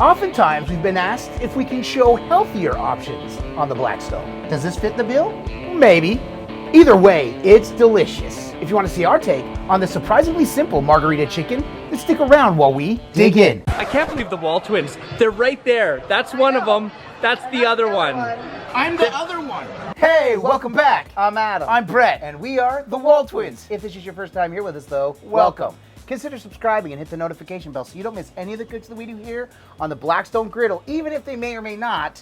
Oftentimes, we've been asked if we can show healthier options on the Blackstone. Does this fit the bill? Maybe. Either way, it's delicious. If you want to see our take on the surprisingly simple margarita chicken, then stick around while we dig in. I can't believe the WALTWINS. They're right there. That's one of them. That's the other one. I'm the other one. Hey, welcome back. I'm Adam. I'm Brett, and we are the WALTWINS. If this is your first time here with us, though, welcome. Consider subscribing and hit the notification bell so you don't miss any of the cooks that we do here on the Blackstone Griddle, even if they may or may not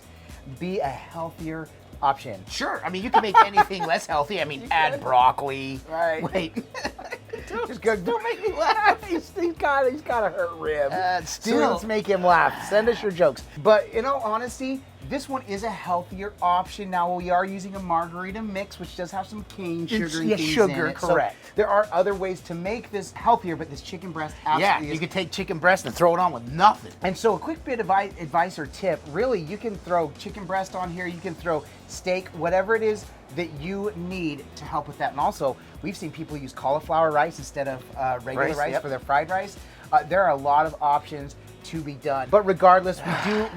be a healthier option. Sure. I mean, you can make anything less healthy. I mean, add broccoli. Right. Wait. Just go, don't make me laugh. He's got a hurt rib. Still. So let's make him laugh. Send us your jokes. But in all honesty, this one is a healthier option. Now, we are using a margarita mix, which does have some cane sugar and things sugar, in it. correct. So there are other ways to make this healthier, but this chicken breast absolutely Yeah, is. you could take chicken breast and throw it on with nothing. And so a quick bit of advice or tip, really, you can throw chicken breast on here, you can throw steak, whatever it is that you need to help with that. And also, we've seen people use cauliflower rice instead of regular rice yep. for their fried rice. There are a lot of options to be done. But regardless,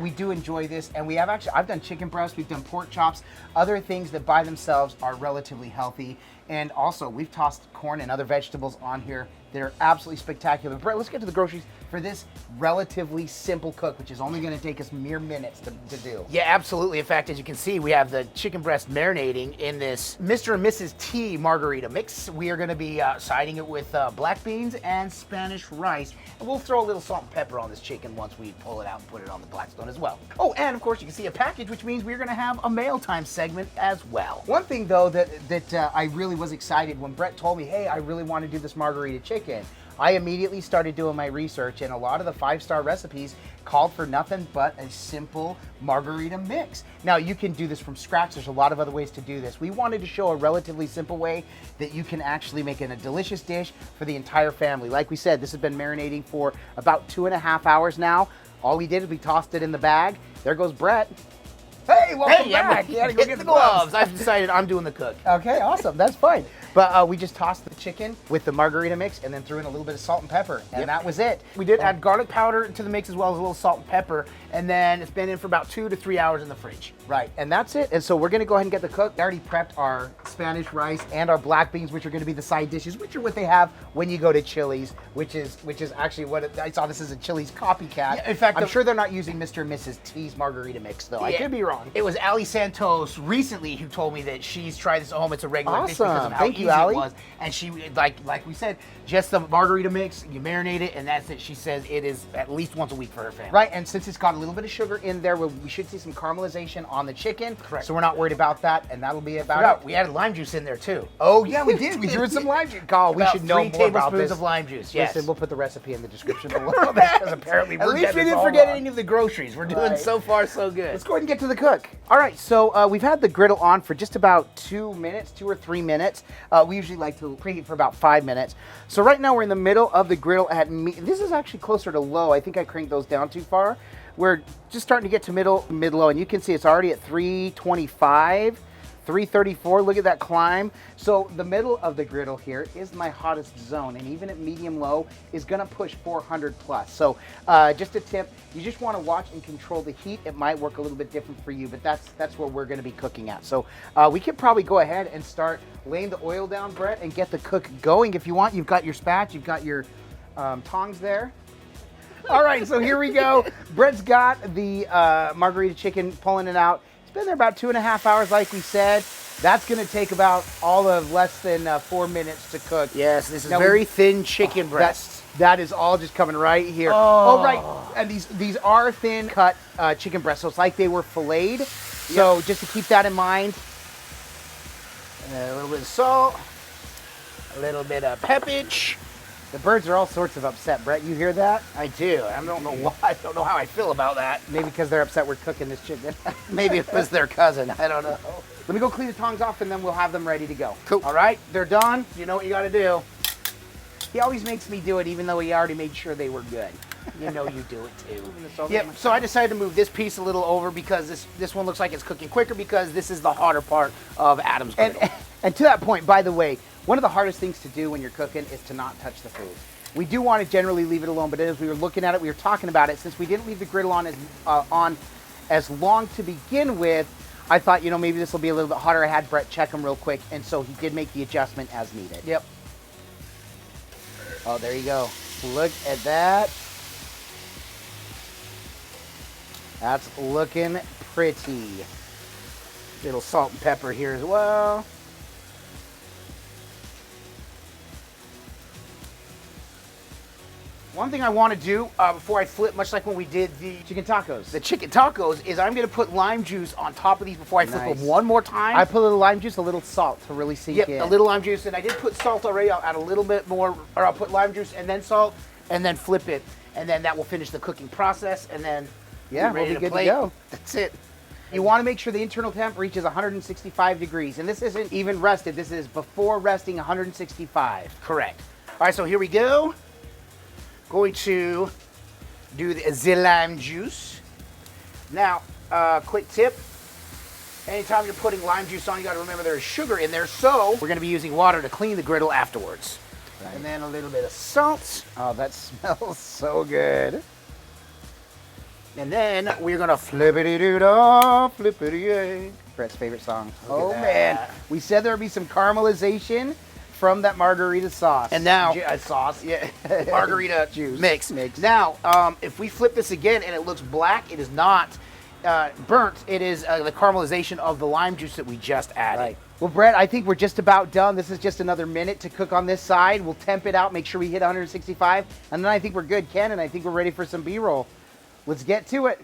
we do enjoy this, and we have I've done chicken breast, we've done pork chops, other things that by themselves are relatively healthy. And also, we've tossed corn and other vegetables on here that are absolutely spectacular. Brett, let's get to the groceries for this relatively simple cook, which is only going to take us mere minutes to do. Yeah, absolutely. In fact, as you can see, we have the chicken breast marinating in this Mr. and Mrs. T margarita mix. We are going to be siding it with black beans and Spanish rice. And we'll throw a little salt and pepper on this chicken once we pull it out and put it on the Blackstone as well. Oh, and of course, you can see a package, which means we're going to have a mail time segment as well. One thing, though, that I really was excited when Brett told me, hey, I really want to do this margarita chicken. I immediately started doing my research, and a lot of the 5-star recipes called for nothing but a simple margarita mix. Now, you can do this from scratch. There's a lot of other ways to do this. We wanted to show a relatively simple way that you can actually make a delicious dish for the entire family. Like we said, this has been marinating for about 2.5 hours now. All we did is we tossed it in the bag. There goes Brett. Hey, welcome back. You gotta go get the gloves. I've decided I'm doing the cook. Okay, awesome. That's fine. But we just tossed the chicken with the margarita mix and then threw in a little bit of salt and pepper, and that was it. We did add garlic powder to the mix as well as a little salt and pepper, and then it's been in for about 2 to 3 hours in the fridge. Right, and that's it. And so we're gonna go ahead and get the cook. I already prepped our Spanish rice and our black beans, which are gonna be the side dishes, which are what they have when you go to Chili's, which is actually what I saw. This is a Chili's copycat. Yeah, in fact, I'm sure they're not using Mr. and Mrs. T's margarita mix, though. I could be wrong. It was Ali Santos recently who told me that she's tried this at home. It's a regular dish because Awesome. of how Thank easy you, Ali. it was. And she, like we said, just the margarita mix, you marinate it, and that's it. She says it is at least once a week for her family. Right, and since it's got a little bit of sugar in there, we should see some caramelization on the chicken. Correct. So we're not worried about that, and that'll be about it. We added lime juice in there too. Oh yeah, we did. We threw in some lime juice. God, we About should know 3 more tablespoons about this. of lime juice. Yes. Listen, we'll put the recipe in the description below because apparently At we're least we getting didn't all forget wrong. any of the groceries. We're doing Right. so far so good. Let's go ahead and get to the cook. All right, so we've had the griddle on for just about 2 minutes, 2 or 3 minutes. We usually like to preheat for about 5 minutes. So right now we're in the middle of the griddle at this is actually closer to low. I think I cranked those down too far. We're just starting to get to mid-low, and you can see it's already at 325. 334, look at that climb. So the middle of the griddle here is my hottest zone, and even at medium-low is gonna push 400 plus. So just a tip, you just wanna watch and control the heat. It might work a little bit different for you, but that's where we're gonna be cooking at. So we could probably go ahead and start laying the oil down, Brett, and get the cook going if you want. You've got your spat, you've got your tongs there. All right, so here we go. Brett's got the margarita chicken, pulling it out. It's been there about 2.5 hours, like we said. That's gonna take about all of less than 4 minutes to cook. Yes, this is Now very thin chicken breast. That is all just coming right here. Oh, right, and these are thin cut chicken breasts, so it's like they were filleted. So just to keep that in mind. A little bit of salt, a little bit of peppage. The birds are all sorts of upset, Brett. You hear that? I do. I don't know why. I don't know how I feel about that. Maybe because they're upset we're cooking this chicken. Maybe it was their cousin. I don't know. Let me go clean the tongs off, and then we'll have them ready to go. Cool. All right, they're done. You know what you got to do. He always makes me do it, even though he already made sure they were good. You know you do it too. Yep. So I decided to move this piece a little over because this one looks like it's cooking quicker because this is the hotter part of Adam's griddle. And to that point, by the way, one of the hardest things to do when you're cooking is to not touch the food. We do want to generally leave it alone, but as we were looking at it, we were talking about it. Since we didn't leave the griddle on as long to begin with, I thought, you know, maybe this will be a little bit hotter. I had Brett check them real quick, and so he did make the adjustment as needed. Yep. Oh, there you go. Look at that. That's looking pretty. Little salt and pepper here as well. One thing I want to do before I flip, much like when we did the Chicken tacos. chicken tacos, is I'm going to put lime juice on top of these before I flip Nice. them one more time. I put a little lime juice, a little salt to really sink Yep, in. a little lime juice, and I did put salt already. I'll add a little bit more, or I'll put lime juice and then salt, and then flip it, and then that will finish the cooking process, and then Yeah, we're ready we'll be to good to plate. go. That's it. You want to make sure the internal temp reaches 165 degrees, and this isn't even rested. This is before resting 165. Correct. All right, so here we go. Going to do the lime juice. Now, quick tip. Anytime you're putting lime juice on, you got to remember there's sugar in there, so we're going to be using water to clean the griddle afterwards. Right. And then a little bit of salt. Oh, that smells so good. And then we're going to Flippity-doo-dah, flippity-yay. Brett's favorite song. Look at Oh, that. man. We said there would be some caramelization from that margarita sauce. And now, sauce. Yeah. margarita Juice. mix. Mix. Now, if we flip this again and it looks black, it is not burnt. It is the caramelization of the lime juice that we just added. Right. Well, Brett, I think we're just about done. This is just another minute to cook on this side. We'll temp it out, make sure we hit 165, and then I think we're good, Ken, and I think we're ready for some B-roll. Let's get to it.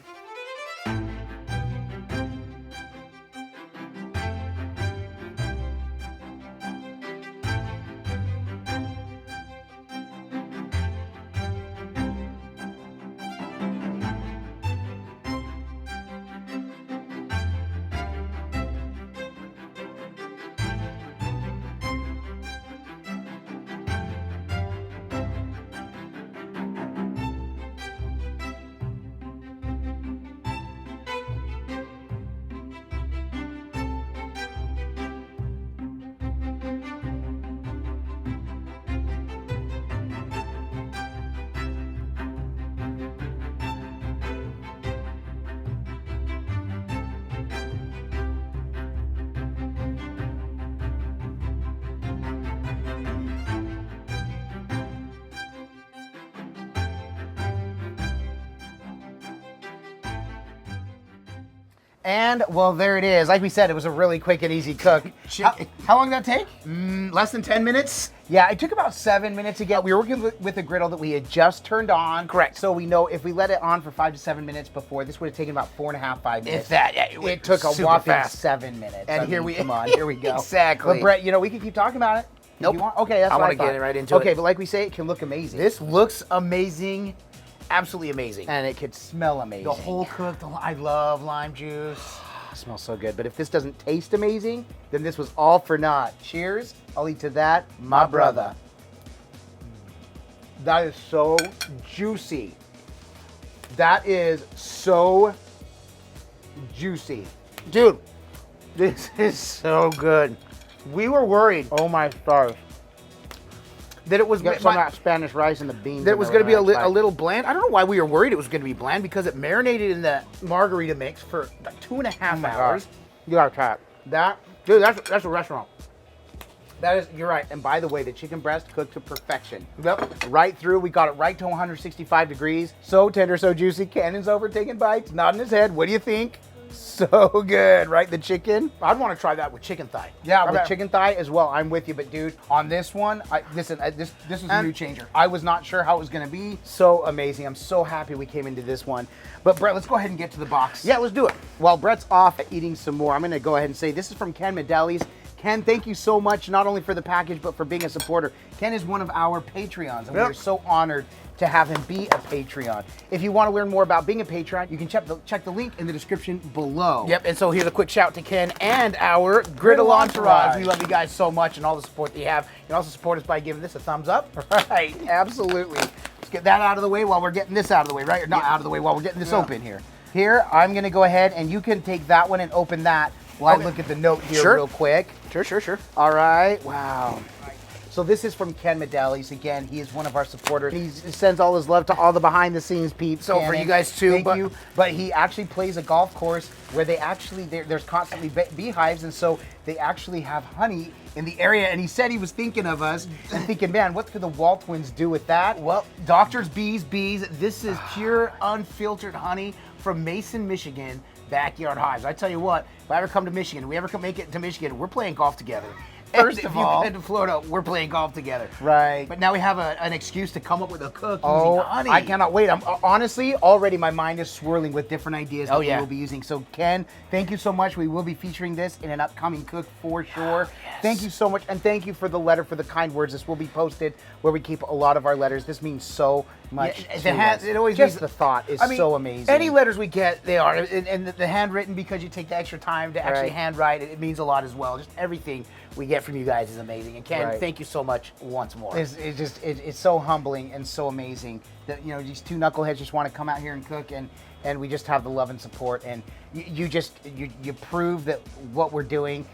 And, well, there it is. Like we said, it was a really quick and easy cook. How long did that take? Less than 10 minutes? Yeah, it took about 7 minutes again. We were working with a griddle that we had just turned on. Correct. So we know if we let it on for 5 to 7 minutes before, this would have taken about 4.5, 5 minutes. If that, yeah. It took a super whopping fast. 7 minutes. And I here mean, we come on, here we go. Exactly. But Brett, you know, we can keep talking about it. If Nope. you want. Okay, that's I what wanna I thought. get right into Okay, it. but like we say, it can look amazing. This looks amazing. Absolutely amazing. And it could smell amazing. The whole cooked, I love lime juice. It smells so good. But if this doesn't taste amazing, then this was all for naught. Cheers. I'll eat to that, my brother. That is so juicy. That is so juicy. Dude, this is so good. We were worried Oh my stars. that it was Got some of that Spanish rice and the beans. that in was there going to be when I a little bland. I don't know why we were worried it was going to be bland, because it marinated in the margarita mix for like 2.5 my hours. gosh. You gotta try it. That, dude, that's a restaurant. That is, you're right. And by the way, the chicken breast cooked to perfection. Yep. Right through, we got it right to 165 degrees. So tender, so juicy. Cannon's over taking bites, nodding his head. What do you think? So good, right? The chicken. I'd want to try that with chicken thigh. Yeah, I with bet. chicken thigh as well. I'm with you, but dude, on this one, this is a And- new changer. I was not sure how it was gonna be. So amazing. I'm so happy we came into this one. But Brett, let's go ahead and get to the box. Yeah, let's do it. While Brett's off eating some more, I'm gonna go ahead and say this is from Ken Medeli's. Ken, thank you so much, not only for the package, but for being a supporter. Ken is one of our Patreons, and Yep. we're so honored to have him be a Patreon. If you want to learn more about being a Patreon, you can check the link in the description below. Yep, and so here's a quick shout to Ken and our Griddle Entourage. We love you guys so much and all the support that you have. You can also support us by giving this a thumbs up. Right, absolutely. Let's get that out of the way while we're getting this out of the way, right? Or not out of the way while we're getting this open here. Here, I'm gonna go ahead and you can take that one and open that while I look at the note here Sure. real quick. Sure. All right, wow. So this is from Ken Medelis. Again, he is one of our supporters. He sends all his love to all the behind-the-scenes peeps. So for you guys too, thank you. But he actually plays a golf course where they actually there's constantly beehives, and so they actually have honey in the area. And he said he was thinking of us and thinking, man, what could the WALTWINS do with that? Well, doctors, bees. This is pure, unfiltered honey from Mason, Michigan, backyard hives. I tell you what, if I ever come to Michigan, if we ever make it to Michigan, we're playing golf together. First and of if all, you head to Florida, we're playing golf together. Right. But now we have an excuse to come up with a cook using honey. I cannot wait. I'm honestly already my mind is swirling with different ideas that we yeah. will be using. So Ken, thank you so much. We will be featuring this in an upcoming cook for sure. Yes. Thank you so much, and thank you for the letter, for the kind words. This will be posted where we keep a lot of our letters. This means so much. It always just means, the thought is so amazing. Any letters we get, they are, and the handwritten, because you take the extra time to actually handwrite it, it means a lot as well. Just everything we get from you guys is amazing. And Ken, thank you so much once more. It's so humbling and so amazing that these two knuckleheads just want to come out here and cook, and we just have the love and support, and you prove that what we're doing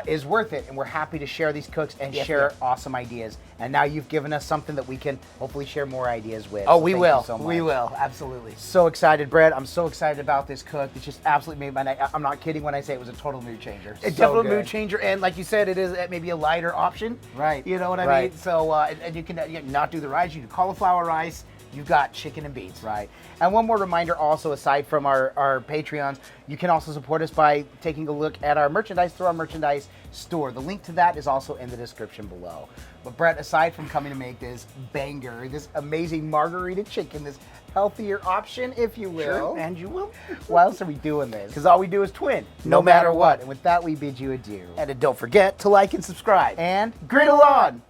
is worth it, and we're happy to share these cooks and share awesome ideas. And now you've given us something that we can hopefully share more ideas with. Oh, so we will. So we will. Absolutely. So excited, Brett. I'm so excited about this cook. It's just absolutely made my night. I'm not kidding when I say it was a total mood changer. It's definitely a mood changer, and like you said, it is maybe a lighter option. Right. You know what I mean? So, and you can not do the rice. You do cauliflower rice. You've got chicken and beans. Right. And one more reminder also, aside from our Patreons, you can also support us by taking a look at our merchandise through our merchandise store. The link to that is also in the description below. But Brett, aside from coming to make this banger, this amazing margarita chicken, this healthier option, if you will. Sure, and you will. Why else are we doing this? Because all we do is twin, no matter what. And with that, we bid you adieu. And don't forget to like and subscribe. And griddle on!